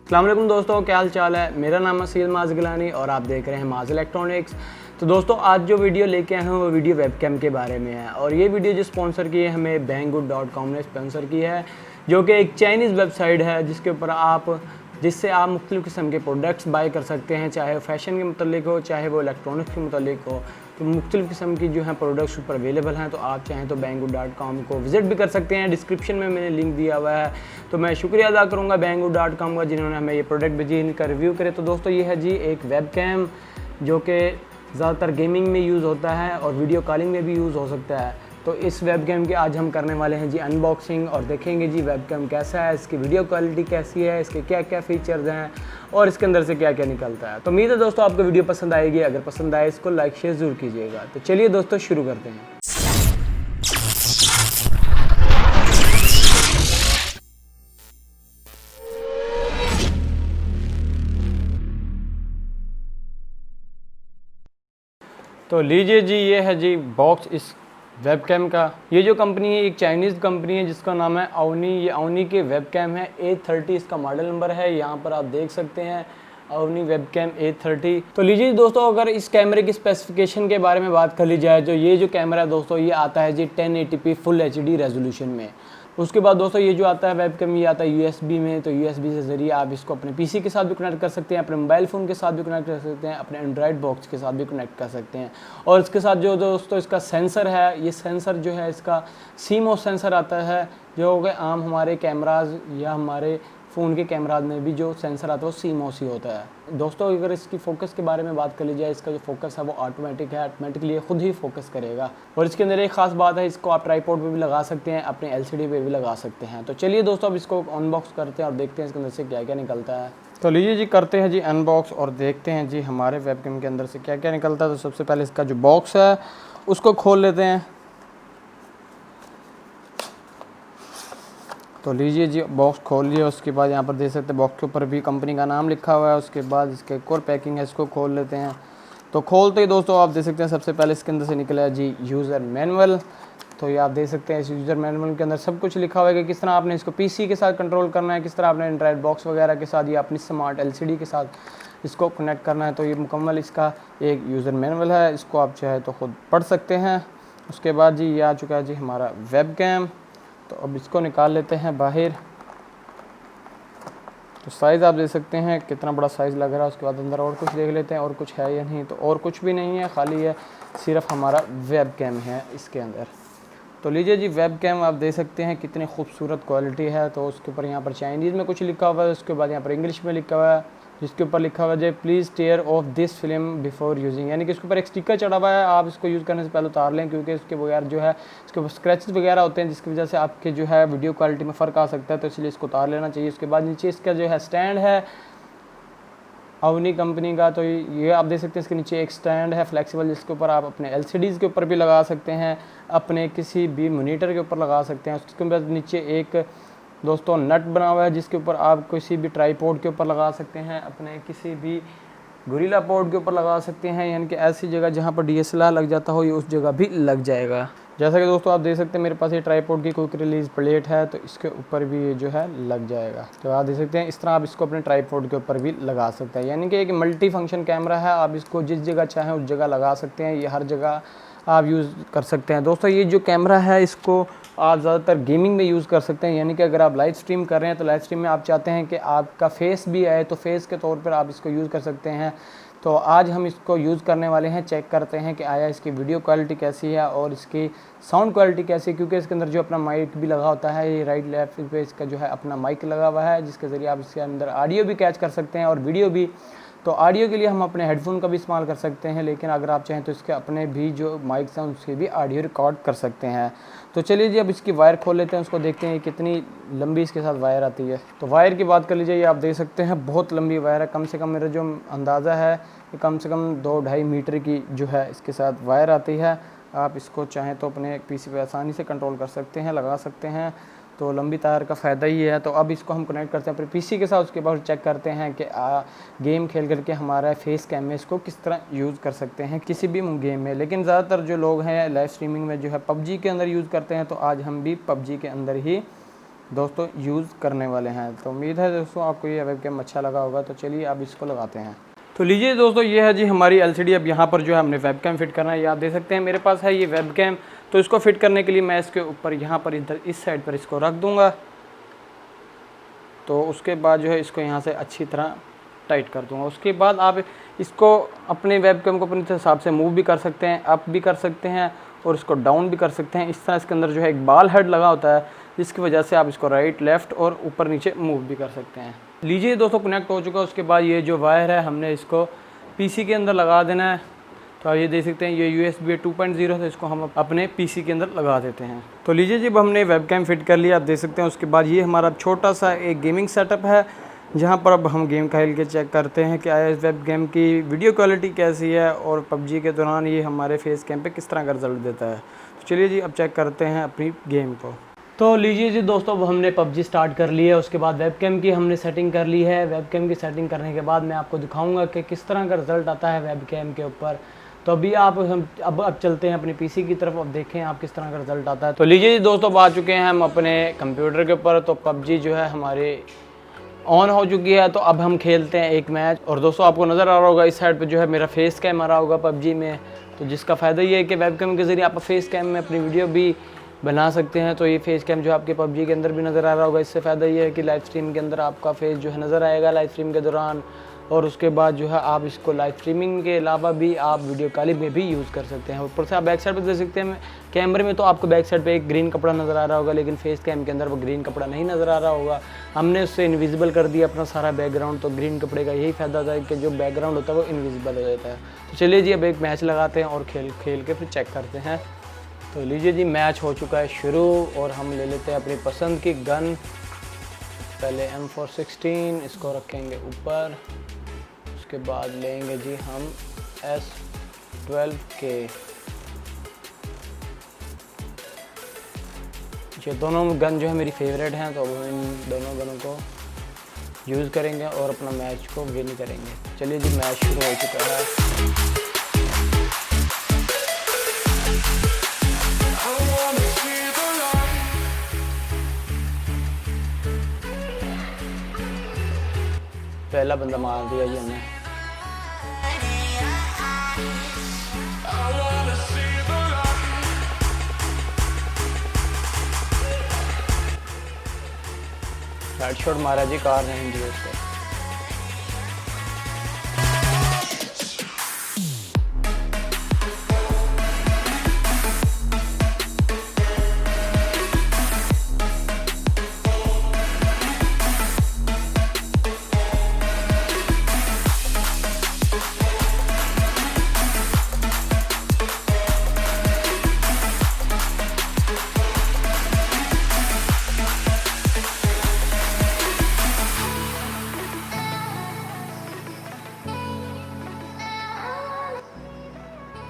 अस्सलाम वालेकुम दोस्तों, क्या हाल चाल है। मेरा नाम है सैयद माज़ गिलानी और आप देख रहे हैं माज़ इलेक्ट्रॉनिक्स। तो दोस्तों आज जो वीडियो लेके आए हैं वो वीडियो वेबकैम के बारे में है और ये वीडियो जो स्पॉन्सर की है हमें banggood.com ने स्पॉन्सर की है, जो कि एक चाइनीज़ वेबसाइट है जिससे आप मुख्तलिफ़ किस्म के प्रोडक्ट्स बाय कर सकते हैं, चाहे वो फैशन के मतलब हो चाहे वो इलेक्ट्रॉनिक्स के मतलब हो। तो मुख्तलिफ़ किस्म की जो है प्रोडक्ट्स ऊपर अवेलेबल हैं, तो आप चाहें तो banggood.com को विज़िट भी कर सकते हैं। डिस्क्रिप्शन में मैंने लिंक दिया हुआ है। तो मैं शुक्रिया अदा करूँगा banggood.com का जिन्होंने हमें ये प्रोडक्ट भेजी, इनका रिव्यू करे। तो दोस्तों ये है जी एक वेबकैम जो कि ज़्यादातर गेमिंग में यूज़ होता है और वीडियो कॉलिंग में भी यूज़ हो सकता है। तो इस वेबकैम की आज हम करने वाले हैं जी अनबॉक्सिंग और देखेंगे जी वेबकैम कैसा है, इसकी वीडियो क्वालिटी कैसी है, इसके क्या क्या फ़ीचर्स हैं और इसके अंदर से क्या क्या निकलता है। तो उम्मीद है दोस्तों आपको वीडियो पसंद आएगी। अगर पसंद आए इसको लाइक शेयर ज़रूर कीजिएगा। तो चलिए दोस्तों शुरू करते हैं। तो लीजिए जी, ये है जी बॉक्स इस वेबकैम का। ये जो कंपनी है एक चाइनीज़ कंपनी है जिसका नाम है अवनी। ये अवनी के वेबकैम है, A30 इसका मॉडल नंबर है। यहाँ पर आप देख सकते हैं अवनी वेबकैम A30। तो लीजिए दोस्तों, अगर इस कैमरे की स्पेसिफिकेशन के बारे में बात कर ली जाए तो ये जो कैमरा है दोस्तों ये आता है जी 1080p फुल HD रेजोल्यूशन में। उसके बाद दोस्तों ये जो आता है वेबकैम ये आता है USB में। तो USB से ज़रिए आप इसको अपने PC के साथ भी कनेक्ट कर सकते हैं, अपने मोबाइल फ़ोन के साथ भी कनेक्ट कर सकते हैं, अपने एंड्रॉयड बॉक्स के साथ भी कनेक्ट कर सकते हैं। और इसके साथ जो दोस्तों इसका सेंसर है, ये सेंसर जो है इसका CMOS सेंसर आता है, जो कि आम हमारे कैमराज या हमारे फ़ोन के कैमराज में भी जो सेंसर आता है वो CMOS ही होता है। दोस्तों अगर इसकी फ़ोकस के बारे में बात कर ली जाए, इसका जो फोकस है वो ऑटोमेटिक है, ऑटोमेटिकली खुद ही फोकस करेगा। और इसके अंदर एक ख़ास बात है, इसको आप ट्राइपॉड पे भी लगा सकते हैं, अपने LCD पे भी लगा सकते हैं। तो चलिए दोस्तों अब इसको अनबॉक्स करते हैं और देखते हैं इसके अंदर से क्या क्या निकलता है। तो लीजिए जी करते हैं जी अनबॉक्स और देखते हैं जी हमारे वेबकैम के अंदर से क्या क्या निकलता है। तो सबसे पहले इसका जो बॉक्स है उसको खोल लेते हैं। तो लीजिए जी बॉक्स खोल लिया। उसके बाद यहाँ पर देख सकते हैं बॉक्स के ऊपर भी कंपनी का नाम लिखा हुआ है। उसके बाद इसके एक और पैकिंग है, इसको खोल लेते हैं। तो खोलते ही दोस्तों आप देख सकते हैं सबसे पहले इसके अंदर से निकला है जी यूज़र मैनुअल। तो ये आप देख सकते हैं इस यूज़र मैनुअल के अंदर सब कुछ लिखा हुआ है कि किस तरह आपने इसको PC के साथ कंट्रोल करना है, किस तरह आपने एंड्रॉयड बॉक्स वगैरह के साथ या अपनी स्मार्ट LCD के साथ इसको कनेक्ट करना है। तो ये मुकम्मल इसका एक यूज़र मैनुअल है, इसको आप चाहे तो ख़ुद पढ़ सकते हैं। उसके बाद जी ये आ चुका है जी हमारा वेबकैम। तो अब इसको निकाल लेते हैं बाहर। तो साइज़ आप देख सकते हैं कितना बड़ा साइज़ लग रहा है। उसके बाद अंदर और कुछ देख लेते हैं और कुछ है या नहीं। तो और कुछ भी नहीं है, खाली है सिर्फ हमारा वेबकैम है इसके अंदर। तो लीजिए जी वेबकैम आप देख सकते हैं कितनी खूबसूरत क्वालिटी है। तो उसके ऊपर यहाँ पर चाइनीज़ में कुछ लिखा हुआ है, उसके बाद यहाँ पर इंग्लिश में लिखा हुआ है, जिसके ऊपर लिखा हुआ है please tear off this film before using, यानी कि इसके ऊपर एक स्टिकर चढ़ा हुआ है। आप इसको यूज़ करने से पहले उतार लें, क्योंकि इसके बगैर जो है इसके ऊपर स्क्रैचेस वगैरह होते हैं, जिसकी वजह से आपके जो है वीडियो क्वालिटी में फ़र्क आ सकता है। तो इसलिए इसको उतार लेना चाहिए। उसके बाद नीचे इसका जो है स्टैंड है अवनी कंपनी का। तो ये आप देख सकते हैं इसके नीचे एक स्टैंड है फ्लेक्सिबल, जिसके ऊपर आप अपने LCDs के ऊपर भी लगा सकते हैं, अपने किसी भी मॉनिटर के ऊपर लगा सकते हैं। उसके बाद नीचे एक दोस्तों नट बना हुआ है, जिसके ऊपर आप किसी भी ट्राईपोड के ऊपर लगा सकते हैं, अपने किसी भी गोरिल्ला पोड के ऊपर लगा सकते हैं, यानी कि ऐसी जगह जहाँ पर DSLR लग जाता हो ये उस जगह भी लग जाएगा। जैसा कि दोस्तों आप देख सकते हैं मेरे पास ये ट्राईपोड की क्विक रिलीज़ प्लेट है, तो इसके ऊपर भी ये जो है लग जाएगा। तो आप देख सकते हैं इस तरह आप इसको अपने ट्राईपोड के ऊपर भी लगा सकते हैं, यानी कि एक मल्टी फंक्शन कैमरा है। आप इसको जिस जगह चाहें उस जगह लगा सकते हैं, ये हर जगह आप यूज़ कर सकते हैं। दोस्तों ये जो कैमरा है इसको आप ज़्यादातर गेमिंग में यूज़ कर सकते हैं, यानी कि अगर आप लाइव स्ट्रीम कर रहे हैं तो लाइव स्ट्रीम में आप चाहते हैं कि आपका फेस भी आए, तो फेस के तौर पर आप इसको यूज़ कर सकते हैं। तो आज हम इसको यूज़ करने वाले हैं, चेक करते हैं कि आया इसकी वीडियो क्वालिटी कैसी है और इसकी साउंड क्वालिटी कैसी है, क्योंकि इसके अंदर जो अपना माइक भी लगा होता है, ये राइट लेफ्ट पे इसका जो है अपना माइक लगा हुआ है, जिसके ज़रिए आप इसके अंदर ऑडियो भी कैच कर सकते हैं और वीडियो भी। तो ऑडियो के लिए हम अपने हेडफोन का भी इस्तेमाल कर सकते हैं, लेकिन अगर आप चाहें तो इसके अपने भी जो माइक्स हैं उसके भी ऑडियो रिकॉर्ड कर सकते हैं। तो चलिए जी अब इसकी वायर खोल लेते हैं, उसको देखते हैं कितनी लंबी इसके साथ वायर आती है। तो वायर की बात कर लीजिए, ये आप देख सकते हैं बहुत लंबी वायर है, कम से कम मेरा जो अंदाज़ा है कि कम से कम 2-2.5 मीटर की जो है इसके साथ वायर आती है। आप इसको चाहें तो अपने PC पे आसानी से कंट्रोल कर सकते हैं, लगा सकते हैं। तो लंबी तार का फ़ायदा ही है। तो अब इसको हम कनेक्ट करते हैं अपने PC के साथ, उसके बाद चेक करते हैं कि गेम खेल करके हमारा फेस कैम में इसको किस तरह यूज़ कर सकते हैं किसी भी गेम में। लेकिन ज़्यादातर जो लोग हैं लाइव स्ट्रीमिंग में जो है PUBG के अंदर यूज़ करते हैं, तो आज हम भी PUBG के अंदर ही दोस्तों यूज़ करने वाले हैं। तो उम्मीद है दोस्तों आपको ये वेब कैम अच्छा लगा होगा। तो चलिए अब इसको लगाते हैं। तो लीजिए दोस्तों, ये है जी हमारी एलसीडी। अब यहाँ पर जो है हमने वेब कैम फिट करना है। ये आप देख सकते हैं मेरे पास है ये वेब कैम। तो इसको फिट करने के लिए मैं इसके ऊपर यहाँ पर इधर इस साइड पर इसको रख दूँगा। तो उसके बाद जो है इसको यहाँ से अच्छी तरह टाइट कर दूँगा। उसके बाद आप इसको अपने वेब कैम को अपने हिसाब से मूव भी कर सकते हैं, अप भी कर सकते हैं और इसको डाउन भी कर सकते हैं। इस तरह इसके अंदर जो है एक बॉल हेड लगा होता है, जिसकी वजह से आप इसको राइट लेफ़्ट और ऊपर नीचे मूव भी कर सकते हैं। लीजिए दोस्तों, कनेक्ट हो चुका है। उसके बाद ये जो वायर है हमने इसको पीसी के अंदर लगा देना है। तो आप ये देख सकते हैं ये USB 2.0 है, इसको हम अपने पीसी के अंदर लगा देते हैं। तो लीजिए जब हमने वेब कैम फिट कर लिया, आप देख सकते हैं। उसके बाद ये हमारा छोटा सा एक गेमिंग सेटअप है, जहाँ पर अब हम गेम खेल के चेक करते हैं कि आया इस वेब कैम की वीडियो क्वालिटी कैसी है और PUBG के दौरान ये हमारे फेस कैम पे किस तरह का रिजल्ट देता है। तो चलिए जी अब चेक करते हैं अपनी गेम को। तो लीजिए जी दोस्तों, अब हमने PUBG स्टार्ट कर ली है। उसके बाद वेब कैम की हमने सेटिंग कर ली है। वेब कैम की सेटिंग करने के बाद मैं आपको दिखाऊंगा कि किस तरह का रिज़ल्ट आता है वेब कैम के ऊपर। तो अभी हम अब चलते हैं अपने पीसी की तरफ। अब देखें आप किस तरह का रिज़ल्ट आता है। तो लीजिए जी दोस्तों, अब आ चुके हैं हम अपने कंप्यूटर के ऊपर। तो PUBG जो है हमारे ऑन हो चुकी है। तो अब हम खेलते हैं एक मैच। और दोस्तों आपको नज़र आ रहा होगा इस साइड पे जो है मेरा फेस कैम आ रहा होगा PUBG में। तो जिसका फ़ायदा ये है कि वेब कैम के ज़रिए आप फेस कैम में अपनी वीडियो भी बना सकते हैं। तो ये फेस कैम जो आपके PUBG के अंदर भी नज़र आ रहा होगा। इससे फ़ायदा ये है कि लाइव स्ट्रीम के अंदर आपका फेस जो है नज़र आएगा लाइव स्ट्रीम के दौरान। और उसके बाद जो है आप इसको लाइव स्ट्रीमिंग के अलावा भी आप वीडियो कॉलिंग में भी यूज़ कर सकते हैं। ऊपर से आप बैक साइड पर देख सकते हैं, कैमरे में तो आपको बैक साइड पे एक ग्रीन कपड़ा नज़र आ रहा होगा, लेकिन फेस कैम के अंदर वो ग्रीन कपड़ा नहीं नज़र आ रहा होगा। हमने उससे इनविजिबल कर दिया अपना सारा बैकग्राउंड। तो ग्रीन कपड़े का यही फ़ायदा होता है कि जो बैकग्राउंड होता है वो इनविजिबल हो जाता है। तो चलिए जी अब एक मैच लगाते हैं और खेल के फिर चेक करते हैं। तो लीजिए जी मैच हो चुका है शुरू और हम ले लेते हैं अपनी पसंद की गन। पहले M416 इसको रखेंगे ऊपर। उसके बाद लेंगे जी हम S12K। ये दोनों गन जो है मेरी फेवरेट हैं। तो अब हम इन दोनों गनों को यूज़ करेंगे और अपना मैच को विन करेंगे। चलिए जी मैच शुरू हो चुका है। पहला बंदा मार दिया जी हमने। हेडशॉट मारा जी, कार नहीं दी उसको।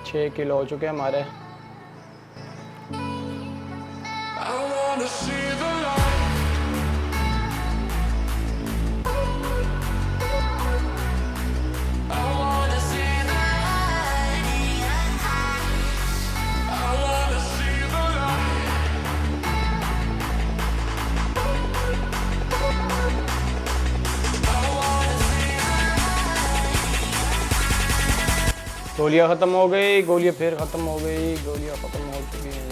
छः किलो हो चुके हैं हमारे। गोलियां ख़त्म हो गई, गोलियां फिर ख़त्म हो गई, गोलियां ख़त्म हो चुकी हैं।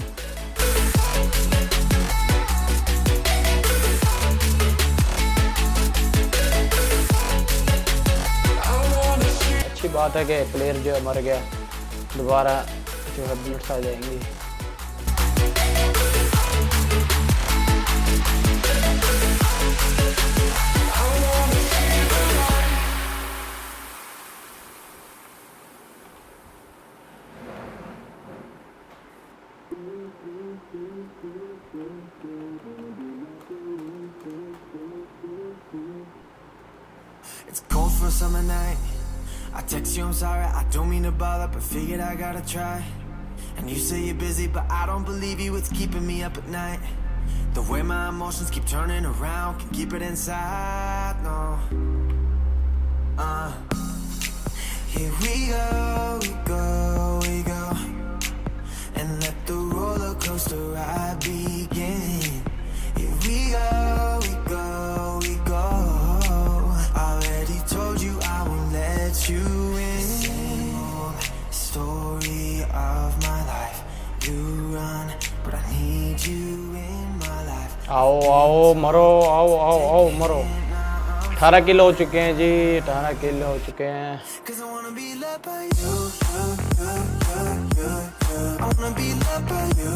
अच्छी बात है कि प्लेयर जो मर गया दोबारा जो है बुलेट्स आ जाएंगी। It's cold for a summer night. I text you, I'm sorry, I don't mean to bother, but figured I gotta try. And you say you're busy, but I don't believe you, it's keeping me up at night. The way my emotions keep turning around, can keep it inside, no. Here we go, and let the roller coaster ride begin. Here we go. you run, but I need you in my life. आओ आओ मरो, आओ आओ आओ मरो। 18 kilo हो चुके हैं जी, 18 किलो हो चुके हैं। 'Cause I wanna be loved by you. I wanna be loved by you.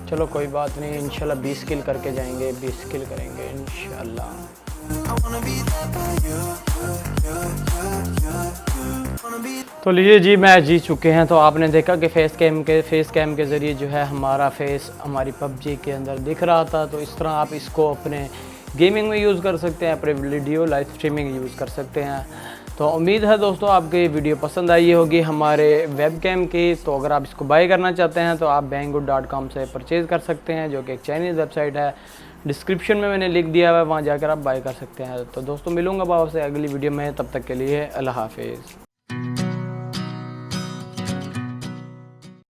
चलो कोई बात नहीं, इंशाल्लाह 20 किल करके जाएंगे, 20 किल करेंगे इंशाल्लाह। I wanna be loved by you. Wanna be तो लीजिए जी, मैच जीत चुके हैं। तो आपने देखा कि फेस कैम के ज़रिए जो है हमारा फेस हमारी पबजी के अंदर दिख रहा था। तो इस तरह आप इसको अपने गेमिंग में यूज़ कर सकते हैं, अपने वीडियो लाइव स्ट्रीमिंग यूज़ कर सकते हैं। तो उम्मीद है दोस्तों आपको ये वीडियो पसंद आई होगी हमारे वेब कैम की। तो अगर आप इसको बाय करना चाहते हैं तो आप banggood.com से परचेज़ कर सकते हैं, जो कि एक चाइनीज़ वेबसाइट है। डिस्क्रिप्शन में मैंने लिख दिया हुआ है, वहाँ जाकर आप बाय कर सकते हैं। तो दोस्तों मिलूँगा आपसे अगली वीडियो में, तब तक के लिए अल्लाह हाफिज़।